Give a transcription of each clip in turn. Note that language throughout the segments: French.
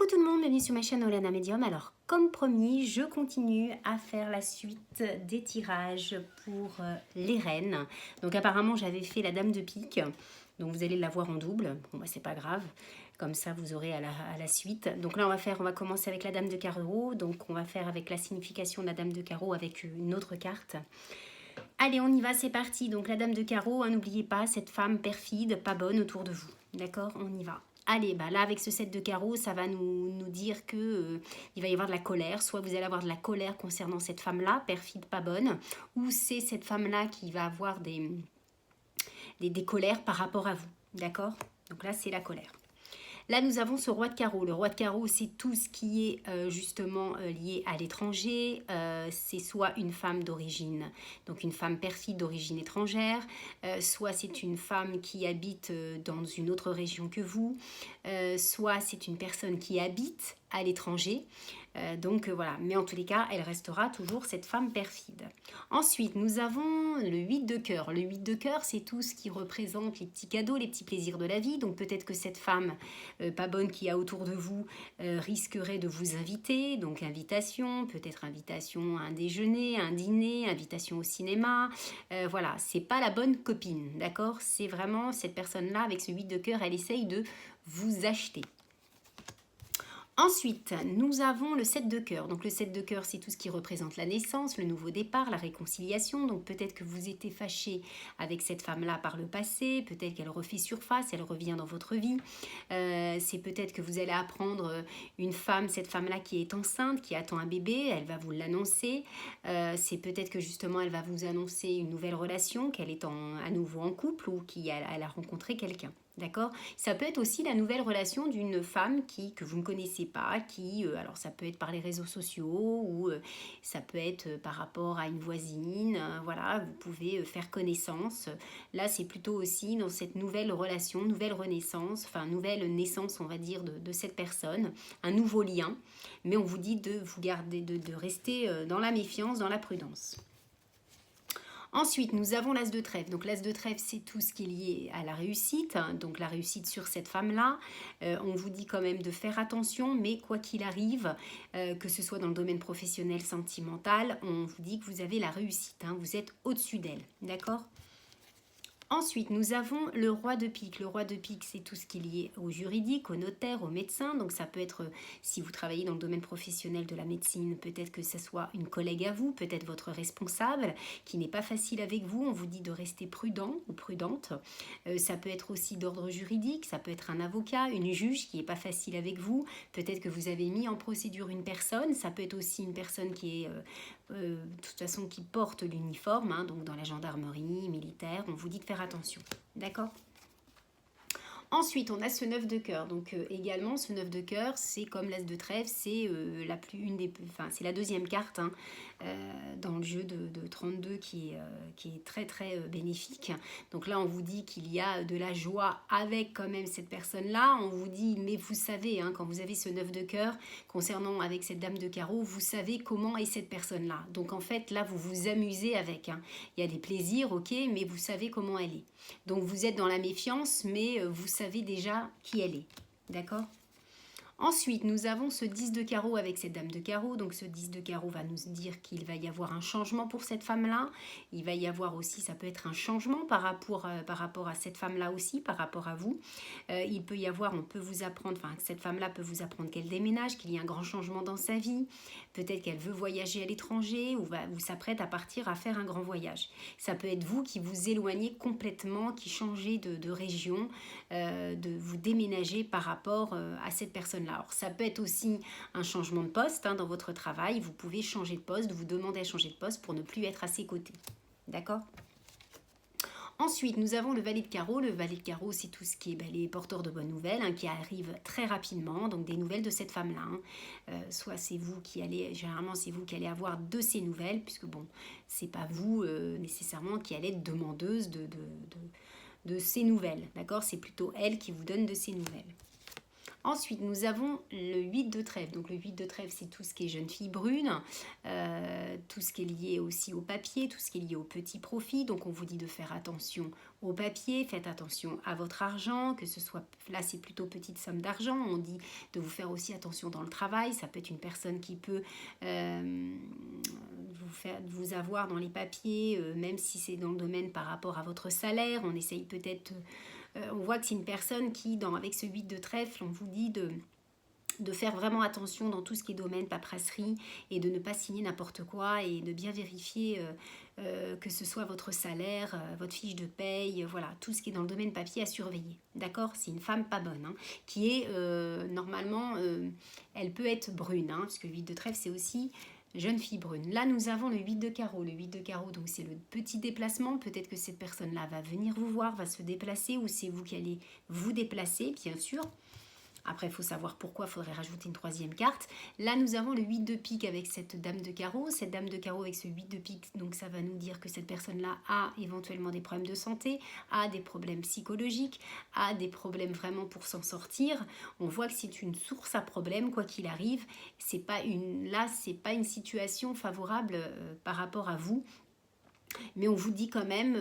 Coucou tout le monde, bienvenue sur ma chaîne Olana Medium. Alors comme promis, je continue à faire la suite des tirages pour les reines. Donc apparemment j'avais fait la dame de pique, donc vous allez la voir en double. Bon bah c'est pas grave, comme ça vous aurez à la suite. Donc là on va commencer avec la dame de carreau. Donc on va faire avec la signification de la dame de carreau avec une autre carte. Allez, on y va, c'est parti. Donc la dame de carreau, hein, n'oubliez pas, cette femme perfide, pas bonne autour de vous. D'accord, on y va. Allez, bah là avec ce 7 de carreau, ça va nous dire que il va y avoir de la colère. Soit vous allez avoir de la colère concernant cette femme-là, perfide, pas bonne, ou c'est cette femme-là qui va avoir des colères par rapport à vous. D'accord? Donc là, c'est la colère. Là, nous avons ce roi de carreau. Le roi de carreau, c'est tout ce qui est justement lié à l'étranger. C'est soit une femme d'origine, donc une femme perfide d'origine étrangère, soit c'est une femme qui habite dans une autre région que vous, soit c'est une personne qui habite à l'étranger. Donc voilà, mais en tous les cas, elle restera toujours cette femme perfide. Ensuite, nous avons le 8 de cœur. Le 8 de cœur, c'est tout ce qui représente les petits cadeaux, les petits plaisirs de la vie. Donc peut-être que cette femme pas bonne qui a autour de vous risquerait de vous inviter. Donc invitation, peut-être invitation à un déjeuner, à un dîner, invitation au cinéma. Voilà, c'est pas la bonne copine, d'accord? C'est vraiment cette personne-là, avec ce 8 de cœur, elle essaye de vous acheter. Ensuite, nous avons le 7 de cœur. Donc le 7 de cœur, c'est tout ce qui représente la naissance, le nouveau départ, la réconciliation. Donc peut-être que vous étiez fâché avec cette femme-là par le passé, peut-être qu'elle refait surface, elle revient dans votre vie. C'est peut-être que vous allez apprendre une femme, cette femme-là qui est enceinte, qui attend un bébé, elle va vous l'annoncer. C'est peut-être que justement elle va vous annoncer une nouvelle relation, qu'elle est à nouveau en couple ou qu'elle a rencontré quelqu'un. D'accord? Ça peut être aussi la nouvelle relation d'une femme que vous ne connaissez pas, alors ça peut être par les réseaux sociaux ou ça peut être par rapport à une voisine, voilà, vous pouvez faire connaissance. Là, c'est plutôt aussi dans cette nouvelle relation, nouvelle renaissance, enfin nouvelle naissance, on va dire, de cette personne, un nouveau lien, mais on vous dit de vous garder, de rester dans la méfiance, dans la prudence. Ensuite, nous avons l'as de trèfle. Donc l'as de trèfle, c'est tout ce qui est lié à la réussite. Donc la réussite sur cette femme-là. On vous dit quand même de faire attention, mais quoi qu'il arrive, que ce soit dans le domaine professionnel, sentimental, on vous dit que vous avez la réussite. Vous êtes au-dessus d'elle. D'accord ? Ensuite, nous avons le roi de pique. Le roi de pique, c'est tout ce qui est lié au juridique, au notaire, au médecin. Donc ça peut être, si vous travaillez dans le domaine professionnel de la médecine, peut-être que ce soit une collègue à vous, peut-être votre responsable, qui n'est pas facile avec vous. On vous dit de rester prudent ou prudente. Ça peut être aussi d'ordre juridique, ça peut être un avocat, une juge qui n'est pas facile avec vous. Peut-être que vous avez mis en procédure une personne. Ça peut être aussi une personne qui est... de toute façon qui porte l'uniforme, donc dans la gendarmerie, militaire, on vous dit de faire attention, d'accord? Ensuite, on a ce 9 de cœur. Donc également, ce 9 de cœur, c'est comme l'as de trèfle, c'est c'est la deuxième carte dans le jeu de 32 qui est très très bénéfique. Donc là, on vous dit qu'il y a de la joie avec quand même cette personne-là. On vous dit, mais vous savez, quand vous avez ce 9 de cœur, concernant avec cette dame de carreau, vous savez comment est cette personne-là. Donc en fait, là, vous vous amusez avec. Il y a des plaisirs, ok, mais vous savez comment elle est. Donc vous êtes dans la méfiance, mais vous savez déjà qui elle est. D'accord ? Ensuite, nous avons ce 10 de carreau avec cette dame de carreau. Donc ce 10 de carreau va nous dire qu'il va y avoir un changement pour cette femme-là. Il va y avoir aussi, ça peut être un changement par rapport à cette femme-là aussi, par rapport à vous. Il peut y avoir, on peut vous apprendre, cette femme-là peut vous apprendre qu'elle déménage, qu'il y a un grand changement dans sa vie. Peut-être qu'elle veut voyager à l'étranger ou s'apprête à partir à faire un grand voyage. Ça peut être vous qui vous éloignez complètement, qui changez de région, de vous déménager par rapport à cette personne-là. Alors ça peut être aussi un changement de poste dans votre travail. Vous pouvez changer de poste, vous demander à changer de poste pour ne plus être à ses côtés. D'accord ? Ensuite, nous avons le valet de carreau. Le valet de carreau, c'est tout ce qui est les porteurs de bonnes nouvelles qui arrivent très rapidement. Donc, des nouvelles de cette femme-là. Soit c'est vous qui allez, généralement, c'est vous qui allez avoir de ces nouvelles, puisque bon, c'est pas vous nécessairement qui allez être demandeuse de ces nouvelles. D'accord ? C'est plutôt elle qui vous donne de ces nouvelles. Ensuite, nous avons le 8 de trèfle. Donc le 8 de trèfle, c'est tout ce qui est jeune fille brune, tout ce qui est lié aussi au papier, tout ce qui est lié au petit profit. Donc on vous dit de faire attention au papier, faites attention à votre argent, que ce soit, là c'est plutôt petite somme d'argent. On dit de vous faire aussi attention dans le travail. Ça peut être une personne qui peut vous avoir dans les papiers, même si c'est dans le domaine par rapport à votre salaire. On essaye peut-être... on voit que c'est une personne qui, avec ce 8 de trèfle, on vous dit de faire vraiment attention dans tout ce qui est domaine paperasserie et de ne pas signer n'importe quoi et de bien vérifier que ce soit votre salaire, votre fiche de paye, voilà, tout ce qui est dans le domaine papier à surveiller. D'accord? C'est une femme pas bonne, hein, qui est normalement, elle peut être brune, hein, parce que le 8 de trèfle, c'est aussi jeune fille brune. Là, nous avons le 8 de carreau. Le 8 de carreau, donc c'est le petit déplacement. Peut-être que cette personne-là va venir vous voir, va se déplacer, ou c'est vous qui allez vous déplacer, bien sûr. Après, il faut savoir pourquoi, il faudrait rajouter une troisième carte. Là, nous avons le 8 de pique avec cette dame de carreau. Cette dame de carreau avec ce 8 de pique, donc ça va nous dire que cette personne-là a éventuellement des problèmes de santé, a des problèmes psychologiques, a des problèmes vraiment pour s'en sortir. On voit que c'est une source à problème, quoi qu'il arrive. C'est pas une situation favorable par rapport à vous. Mais on vous dit quand même,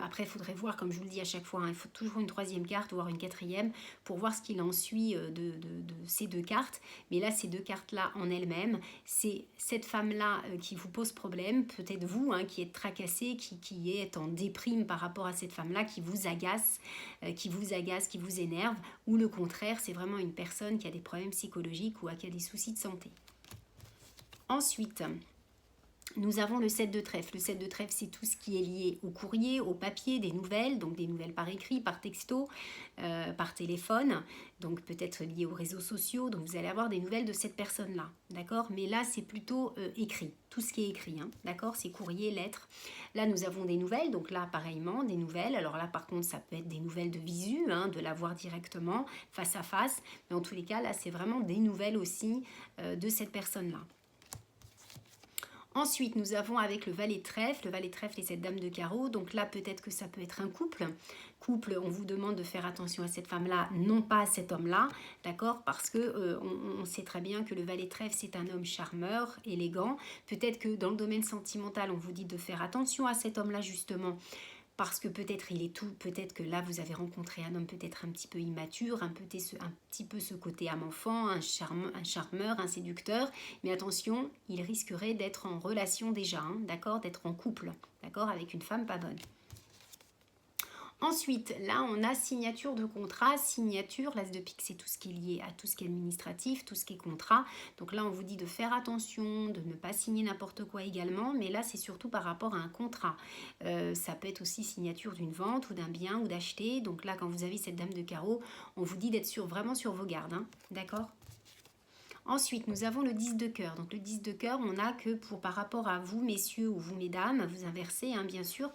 après il faudrait voir, comme je vous le dis à chaque fois, hein, il faut toujours une troisième carte, voire une quatrième, pour voir ce qu'il en suit de ces deux cartes. Mais là, ces deux cartes-là en elles-mêmes, c'est cette femme-là qui vous pose problème, peut-être vous, hein, qui êtes tracassé, qui est en déprime par rapport à cette femme-là, qui vous agace, qui vous énerve, ou le contraire, c'est vraiment une personne qui a des problèmes psychologiques ou qui a des soucis de santé. Ensuite... nous avons le 7 de trèfle. Le 7 de trèfle, c'est tout ce qui est lié au courrier, au papier, des nouvelles, donc des nouvelles par écrit, par texto, par téléphone, donc peut-être lié aux réseaux sociaux. Donc vous allez avoir des nouvelles de cette personne-là, d'accord? Mais là, c'est plutôt écrit, tout ce qui est écrit, hein, d'accord? C'est courrier, lettres. Là, nous avons des nouvelles, donc là, pareillement, des nouvelles. Alors là, par contre, ça peut être des nouvelles de visu, hein, de la voir directement, face à face. Mais en tous les cas, là, c'est vraiment des nouvelles aussi de cette personne-là. Ensuite, nous avons avec le valet de trèfle. Le valet de trèfle et cette dame de carreau. Donc là, peut-être que ça peut être un couple. Couple, on vous demande de faire attention à cette femme-là, non pas à cet homme-là, d'accord? Parce que on sait très bien que le valet de trèfle, c'est un homme charmeur, élégant. Peut-être que dans le domaine sentimental, on vous dit de faire attention à cet homme-là, justement. Parce que peut-être il est tout, peut-être que là vous avez rencontré un homme peut-être un petit peu immature, un petit peu ce côté âme enfant, un charmeur, un séducteur. Mais attention, il risquerait d'être en relation déjà, hein, d'accord, d'être en couple, d'accord, avec une femme pas bonne. Ensuite, là, on a signature de contrat. Signature, l'as de pique, c'est tout ce qui est lié à tout ce qui est administratif, tout ce qui est contrat. Donc là, on vous dit de faire attention, de ne pas signer n'importe quoi également. Mais là, c'est surtout par rapport à un contrat. Ça peut être aussi signature d'une vente ou d'un bien ou d'acheter. Donc là, quand vous avez cette dame de carreau, on vous dit d'être vraiment sur vos gardes. Hein, d'accord ? Ensuite, nous avons le 10 de cœur. Donc le 10 de cœur, on a que par rapport à vous, messieurs, ou vous, mesdames, vous inversez, hein, bien sûr.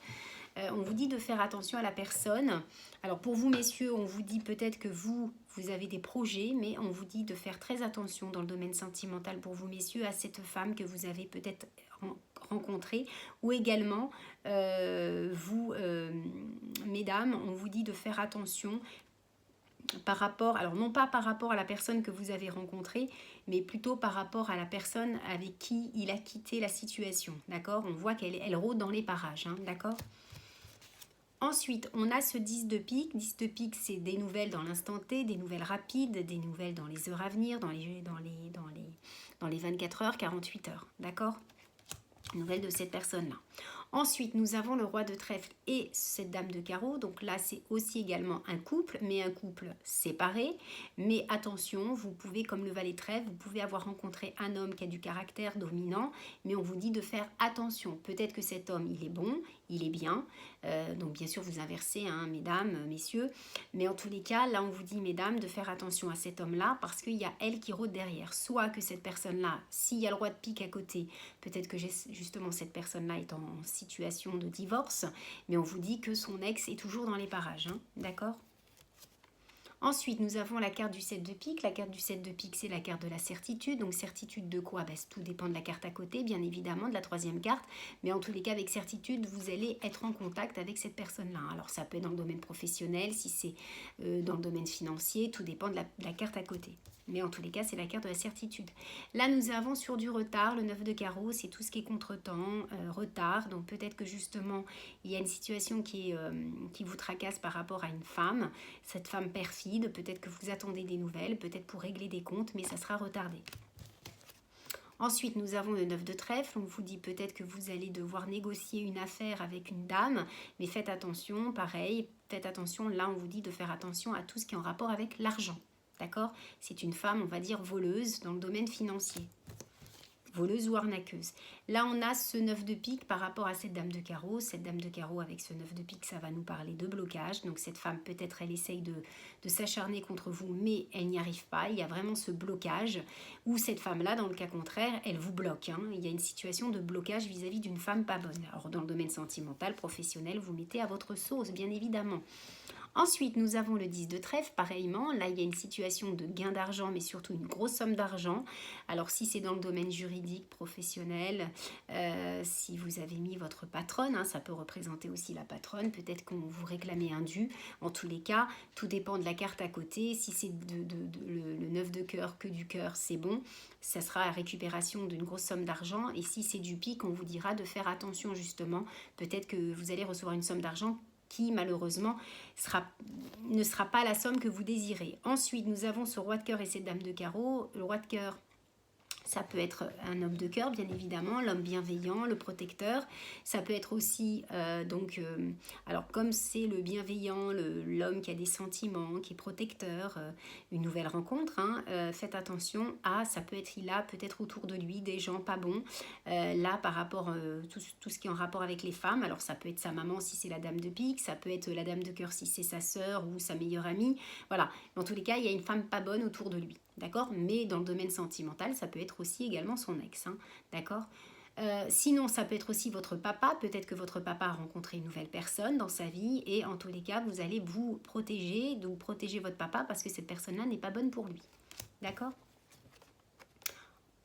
On vous dit de faire attention à la personne. Alors pour vous, messieurs, on vous dit peut-être que vous avez des projets, mais on vous dit de faire très attention dans le domaine sentimental pour vous, messieurs, à cette femme que vous avez peut-être rencontrée. Ou également, vous, mesdames, on vous dit de faire attention par rapport, alors non pas par rapport à la personne que vous avez rencontrée, mais plutôt par rapport à la personne avec qui il a quitté la situation, d'accord? On voit qu'elle rôde dans les parages, hein, d'accord? Ensuite, on a ce 10 de pique. 10 de pique, c'est des nouvelles dans l'instant T, des nouvelles rapides, des nouvelles dans les heures à venir, dans les 24 heures, 48 heures, d'accord? Nouvelles de cette personne-là. Ensuite, nous avons le roi de trèfle et cette dame de carreau. Donc là, c'est aussi également un couple, mais un couple séparé. Mais attention, vous pouvez, comme le valet de trèfle, vous pouvez avoir rencontré un homme qui a du caractère dominant, mais on vous dit de faire attention. Peut-être que cet homme, il est bon, il est bien. Donc bien sûr, vous inversez, hein, mesdames, messieurs. Mais en tous les cas, là, on vous dit, mesdames, de faire attention à cet homme-là parce qu'il y a elle qui rôde derrière. Soit que cette personne-là, s'il y a le roi de pique à côté, peut-être que justement cette personne-là est en situation de divorce, mais on vous dit que son ex est toujours dans les parages, hein, d'accord? Ensuite, nous avons la carte du 7 de pique. La carte du 7 de pique, c'est la carte de la certitude. Donc, certitude de quoi? Tout dépend de la carte à côté, bien évidemment, de la troisième carte. Mais en tous les cas, avec certitude, vous allez être en contact avec cette personne-là. Alors, ça peut être dans le domaine professionnel, si c'est dans le domaine financier, tout dépend de la carte à côté. Mais en tous les cas, c'est la carte de la certitude. Là, nous avons sur du retard, le 9 de carreau, c'est tout ce qui est contretemps, retard. Donc peut-être que justement, il y a une situation qui vous tracasse par rapport à une femme, cette femme perfide. Peut-être que vous attendez des nouvelles, peut-être pour régler des comptes, mais ça sera retardé. Ensuite, nous avons le 9 de trèfle. On vous dit peut-être que vous allez devoir négocier une affaire avec une dame, mais faites attention, pareil, faites attention. Là, on vous dit de faire attention à tout ce qui est en rapport avec l'argent. D'accord? C'est une femme, on va dire, voleuse dans le domaine financier. Voleuse ou arnaqueuse. Là, on a ce 9 de pique par rapport à cette dame de carreau. Cette dame de carreau avec ce 9 de pique, ça va nous parler de blocage. Donc cette femme, peut-être elle essaye de s'acharner contre vous, mais elle n'y arrive pas. Il y a vraiment ce blocage. Ou cette femme-là, dans le cas contraire, elle vous bloque. Il y a une situation de blocage vis-à-vis d'une femme pas bonne. Alors dans le domaine sentimental, professionnel, vous mettez à votre sauce, bien évidemment. Ensuite, nous avons le 10 de trèfle, pareillement. Là, il y a une situation de gain d'argent, mais surtout une grosse somme d'argent. Alors, si c'est dans le domaine juridique, professionnel, si vous avez mis votre patronne, ça peut représenter aussi la patronne. Peut-être qu'on vous réclamez un dû. En tous les cas, tout dépend de la carte à côté. Si c'est le 9 de cœur, que du cœur, c'est bon. Ça sera la récupération d'une grosse somme d'argent. Et si c'est du pique, on vous dira de faire attention, justement. Peut-être que vous allez recevoir une somme d'argent qui malheureusement ne sera pas la somme que vous désirez. Ensuite, nous avons ce roi de cœur et cette dame de carreau. Le roi de cœur, ça peut être un homme de cœur, bien évidemment, l'homme bienveillant, le protecteur. Ça peut être aussi, alors comme c'est le bienveillant, l'homme qui a des sentiments, qui est protecteur, une nouvelle rencontre, faites attention à, ça peut être, il a peut-être autour de lui des gens pas bons. Là, par rapport tout ce qui est en rapport avec les femmes, alors ça peut être sa maman si c'est la dame de pique, ça peut être la dame de cœur si c'est sa sœur ou sa meilleure amie. Voilà, dans tous les cas, il y a une femme pas bonne autour de lui. D'accord? Mais dans le domaine sentimental, ça peut être aussi également son ex. D'accord? Sinon, ça peut être aussi votre papa. Peut-être que votre papa a rencontré une nouvelle personne dans sa vie et en tous les cas, vous allez vous protéger votre papa parce que cette personne-là n'est pas bonne pour lui. D'accord?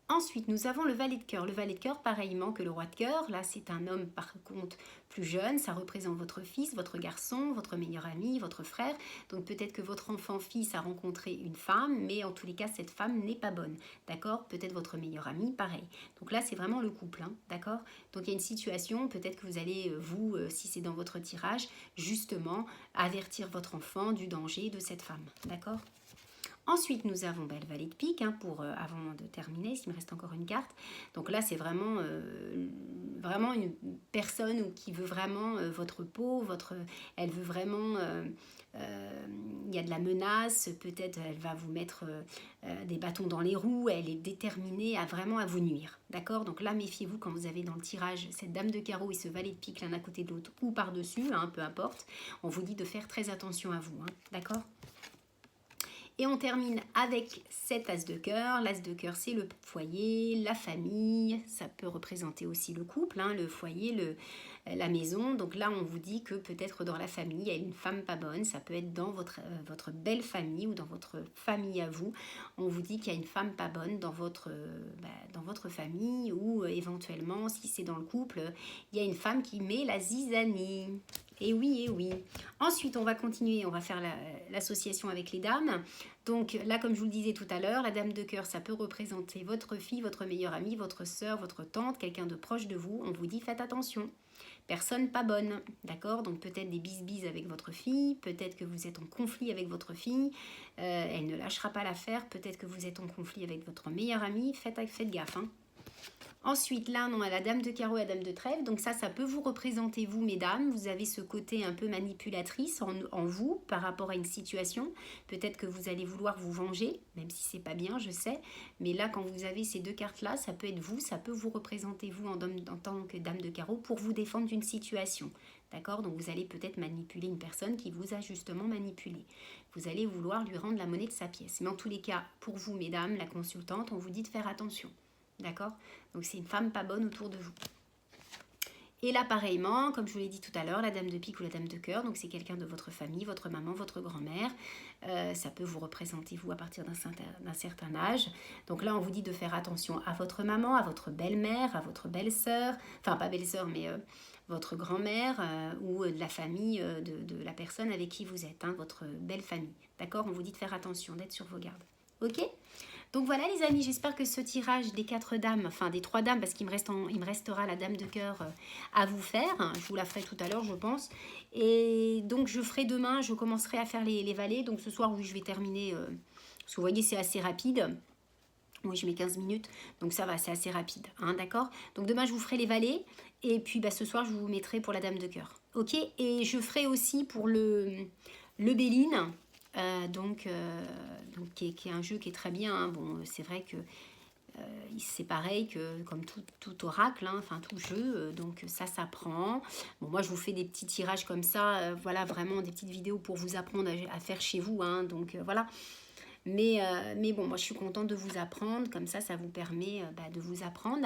Ensuite, nous avons le valet de cœur. Le valet de cœur, pareillement que le roi de cœur. Là, c'est un homme, par contre, plus jeune. Ça représente votre fils, votre garçon, votre meilleur ami, votre frère. Donc, peut-être que votre enfant-fils a rencontré une femme, mais en tous les cas, cette femme n'est pas bonne. D'accord? Peut-être votre meilleur ami, pareil. Donc là, c'est vraiment le couple. D'accord? Donc, il y a une situation, peut-être que vous allez, si c'est dans votre tirage, justement, avertir votre enfant du danger de cette femme. D'accord? Ensuite, nous avons le valet de pique, avant de terminer, s'il me reste encore une carte. Donc là, c'est vraiment une personne qui veut vraiment votre peau, elle veut vraiment... il y a de la menace, peut-être elle va vous mettre des bâtons dans les roues, elle est déterminée à vous nuire. D'accord? Donc là, méfiez-vous quand vous avez dans le tirage cette dame de carreau et ce valet de pique l'un à côté de l'autre ou par-dessus, peu importe. On vous dit de faire très attention à vous. D'accord? Et on termine avec cet as de cœur. L'as de cœur, c'est le foyer, la famille. Ça peut représenter aussi le couple, le foyer, la maison. Donc là, on vous dit que peut-être dans la famille, il y a une femme pas bonne. Ça peut être dans votre belle famille ou dans votre famille à vous. On vous dit qu'il y a une femme pas bonne dans votre famille ou éventuellement, si c'est dans le couple, il y a une femme qui met la zizanie. Et oui, et oui. Ensuite, on va continuer, on va faire l'association avec les dames. Donc là, comme je vous le disais tout à l'heure, la dame de cœur, ça peut représenter votre fille, votre meilleure amie, votre sœur, votre tante, quelqu'un de proche de vous. On vous dit, faites attention. Personne pas bonne, d'accord? Donc peut-être des bisbises avec votre fille, peut-être que vous êtes en conflit avec votre fille, elle ne lâchera pas l'affaire, peut-être que vous êtes en conflit avec votre meilleure amie, faites gaffe. Ensuite, là, on a la dame de carreau et la dame de trèfle. Donc ça peut vous représenter, vous, mesdames. Vous avez ce côté un peu manipulatrice en vous par rapport à une situation. Peut-être que vous allez vouloir vous venger, même si c'est pas bien, je sais. Mais là, quand vous avez ces deux cartes-là, ça peut être vous, ça peut vous représenter, vous, en tant que dame de carreau, pour vous défendre d'une situation. D'accord? Donc vous allez peut-être manipuler une personne qui vous a justement manipulé. Vous allez vouloir lui rendre la monnaie de sa pièce. Mais en tous les cas, pour vous, mesdames, la consultante, on vous dit de faire attention. D'accord? Donc c'est une femme pas bonne autour de vous. Et là, pareillement, comme je vous l'ai dit tout à l'heure, la dame de pique ou la dame de cœur, donc c'est quelqu'un de votre famille, votre maman, votre grand-mère. Ça peut vous représenter, vous, à partir d'un certain âge. Donc là, on vous dit de faire attention à votre maman, à votre belle-mère, à votre belle-sœur. Enfin, pas belle-sœur, mais votre grand-mère ou de la famille de la personne avec qui vous êtes, hein, votre belle famille. D'accord? On vous dit de faire attention, d'être sur vos gardes. Ok? Donc voilà les amis, j'espère que ce tirage des 4 dames, enfin des 3 dames, parce qu'il me restera la dame de cœur à vous faire. Je vous la ferai tout à l'heure, je pense. Et donc je ferai demain, je commencerai à faire les valets. Donc ce soir, oui, je vais terminer, parce que vous voyez, c'est assez rapide. Oui, je mets 15 minutes, donc ça va, c'est assez rapide, hein, d'accord? Donc demain, je vous ferai les valets, et puis bah, ce soir, je vous mettrai pour la dame de cœur. Ok? Et je ferai aussi pour le Béline, qui est un jeu qui est très bien, hein. Bon, c'est vrai que c'est pareil que comme tout oracle, hein, enfin tout jeu, donc ça s'apprend. Bon, moi je vous fais des petits tirages comme ça, voilà, vraiment des petites vidéos pour vous apprendre à faire chez vous, hein, donc voilà. Mais bon, moi je suis contente de vous apprendre, comme ça vous permet de vous apprendre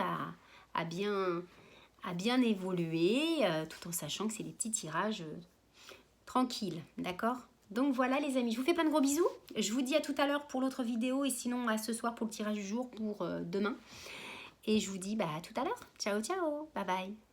à bien évoluer, tout en sachant que c'est des petits tirages tranquilles, d'accord? Donc voilà les amis, je vous fais plein de gros bisous. Je vous dis à tout à l'heure pour l'autre vidéo et sinon à ce soir pour le tirage du jour pour demain. Et je vous dis à tout à l'heure. Ciao, ciao, bye bye.